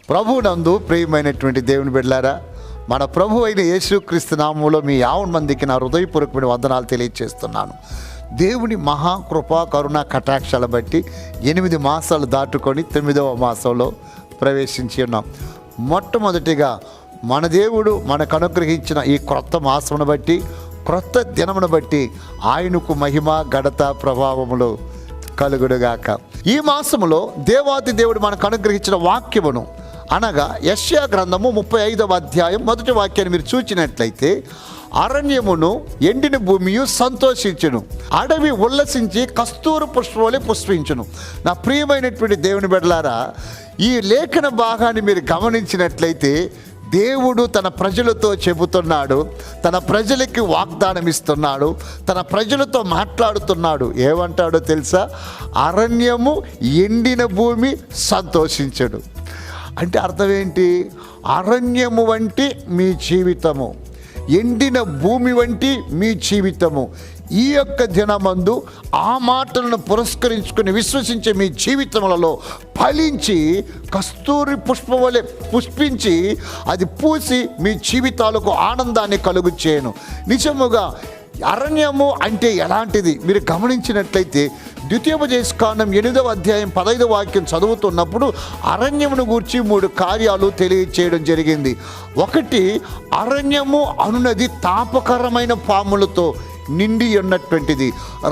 ప్రభువునందు ప్రియమైనటువంటి దేవుని బిడ్డలారా, మన ప్రభు అయిన యేసుక్రీస్తు నామములో మీ 50 మందికి నా హృదయపూర్వకమైన వందనాలు తెలియజేస్తున్నాను. దేవుని మహాకృపా కరుణ కటాక్షాల బట్టి 8 మాసాలు దాటుకొని 9వ మాసంలో ప్రవేశించి ఉన్నాం. మొట్టమొదటిగా మన దేవుడు మనకు అనుగ్రహించిన ఈ క్రొత్త మాసమును బట్టి, క్రొత్త దినమును బట్టి ఆయనకు మహిమ ఘనత ప్రభావములు కలుగుడుగాక. ఈ మాసములో దేవాది దేవుడు మనకు అనుగ్రహించిన వాక్యమును అనగా యెషయా గ్రంథము 35వ అధ్యాయం 1వ వాక్యాన్ని మీరు చూచినట్లయితే, అరణ్యమును ఎండిన భూమియు సంతోషించును, అడవి ఉల్లసించి కస్తూరి పుష్పవలె పుష్పించును. నా ప్రియమైనటువంటి దేవుని బిడ్డలారా, ఈ లేఖన భాగాన్ని మీరు గమనించినట్లయితే దేవుడు తన ప్రజలతో చెబుతున్నాడు, తన ప్రజలకి వాగ్దానం ఇస్తున్నాడు, తన ప్రజలతో మాట్లాడుతున్నాడు. ఏమంటాడో తెలుసా? అరణ్యము ఎండిన భూమి సంతోషించడు. అంటే అర్థం ఏంటి? అరణ్యము వంటి మీ జీవితము, ఎండిన భూమి వంటి మీ జీవితము ఈ యొక్క దినమందు ఆ మాటలను పురస్కరించుకుని విశ్వసించే మీ జీవితములలో ఫలించి కస్తూరి పుష్పం వలె పుష్పించి అది పూసి మీ జీవితాలకు ఆనందాన్ని కలుగు చేయను. నిజముగా అరణ్యము అంటే ఎలాంటిది మీరు గమనించినట్లయితే, ద్వితీయోపదేశకాండం 8వ అధ్యాయం 15వ వాక్యం చదువుతున్నప్పుడు అరణ్యమును గూర్చి 3 కార్యాలు తెలియచేయడం జరిగింది. ఒకటి, అరణ్యము అనున్నది తాపకరమైన పాములతో నిండి ఉన్నటువంటిది.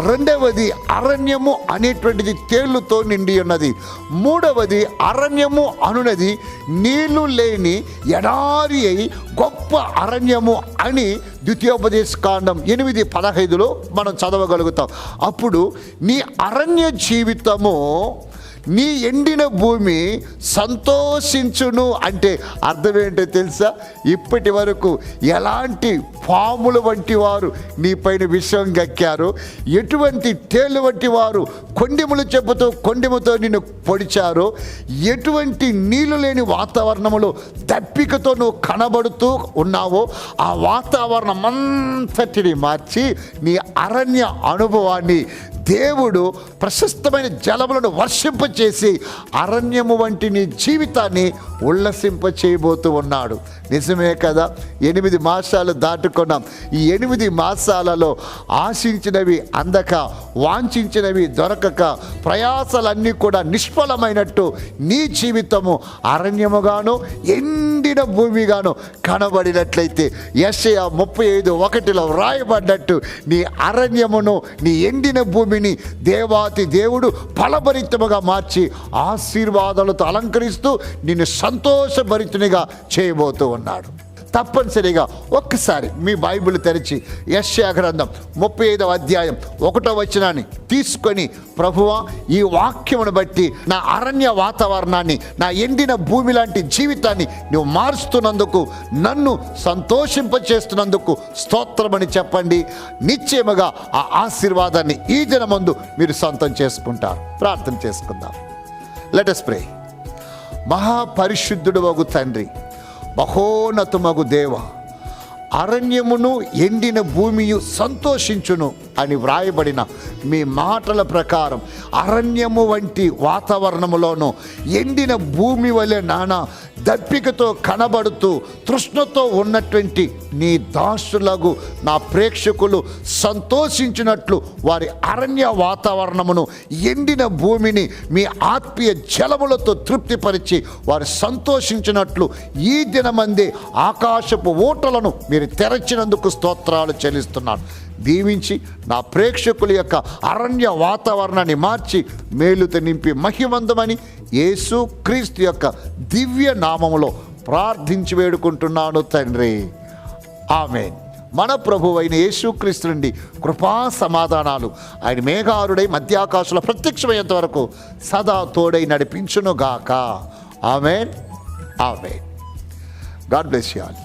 రెండవది, అరణ్యము అనేటువంటిది తేళ్లతో నిండి ఉన్నది. మూడవది, అరణ్యము అనున్నది నీళ్లు లేని ఎడారి అయి గొప్ప అరణ్యము అని ద్వితీయోపదేశకాండం 8:15లో మనం చదవగలుగుతాం. అప్పుడు నీ అరణ్య జీవితము, నీ ఎండిన భూమి సంతోషించును అంటే అర్థం ఏంటో తెలుసా? ఇప్పటి వరకు ఎలాంటి పాముల వంటి వారు నీపైన విషం గక్కారు, ఎటువంటి తేళ్ళు వంటి వారు కొండెములు చెప్పుతూ కొండెముతో నిన్ను పొడిచారో, ఎటువంటి నీళ్లు లేని వాతావరణంలో దప్పికతో నువ్వు కనబడుతూ ఉన్నావో, ఆ వాతావరణం అంతటిని మార్చి నీ అరణ్య అనుభవాన్ని దేవుడు ప్రశస్తమైన జలములను వర్షింపచేసి అరణ్యము వంటి నీ జీవితాన్ని ఉల్లసింప చేయబోతూ ఉన్నాడు. నిజమే కదా? 8 మాసాలు దాటుకున్నాం. ఈ 8 మాసాలలో ఆశించినవి అందక, వాంఛించినవి దొరకక, ప్రయాసాలన్నీ కూడా నిష్ఫలమైనట్టు నీ జీవితము అరణ్యముగాను ఎండిన భూమిగాను కనబడినట్లయితే, యెషయా 35:1లో వ్రాయబడ్డట్టు నీ అరణ్యమును, నీ ఎండిన భూమిని దేవాతి దేవుడు ఫలభరితముగా మార్చి ఆశీర్వాదాలతో అలంకరిస్తూ నిన్ను సంతోషభరితునిగా చేయబోతూ ఉన్నాడు. తప్పనిసరిగా ఒక్కసారి మీ బైబిల్ తెరిచి యెషయా గ్రంథం 35వ అధ్యాయం 1వ వచనాన్ని తీసుకొని, ప్రభువా, ఈ వాక్యమును బట్టి నా అరణ్య వాతావరణాన్ని, నా ఎండిన భూమి లాంటి జీవితాన్ని నువ్వు మారుస్తున్నందుకు, నన్ను సంతోషింపచేస్తున్నందుకు స్తోత్రమని చెప్పండి. నిశ్చయముగా ఆ ఆశీర్వాదాన్ని ఈ దినమందు మీరు సొంతం చేసుకుంటారు. ప్రార్థన చేసుకుందాం. Let us pray. మహాపరిశుద్ధుడు వగు తండ్రి, మహోన్నతమగు దేవ, అరణ్యమును ఎండిన భూమియు సంతోషించును అని వ్రాయబడిన మీ మాటల ప్రకారం అరణ్యము వంటి వాతావరణములోనూ ఎండిన భూమి వలె నానా దప్పికతో కనబడుతూ తృష్ణతో ఉన్నటువంటి నీ దాసులకు, నా ప్రేక్షకులు సంతోషించినట్లు వారి అరణ్య వాతావరణమును, ఎండిన భూమిని మీ ఆత్మీయ జలములతో తృప్తిపరిచి వారు సంతోషించినట్లు ఈ దినమందే ఆకాశపు ఊటలను మీరు తెరచినందుకు స్తోత్రాలు చెల్లిస్తున్నాను. దీవించి నా ప్రేక్షకుల యొక్క అరణ్య వాతావరణాన్ని మార్చి మేలుతో నింపి మహిమందమని యేసు క్రీస్తు యొక్క దివ్య నామములో ప్రార్థించి వేడుకుంటున్నాను తండ్రి. ఆమేన్. మన ప్రభువు అయిన యేసుక్రీస్తు నుండి కృపా సమాధానాలు ఆయన మేఘారుడై మధ్యాకాశంలో ప్రత్యక్షమయ్యేంత వరకు సదా తోడై నడిపించునుగాక. Amen. Amen. God bless you all.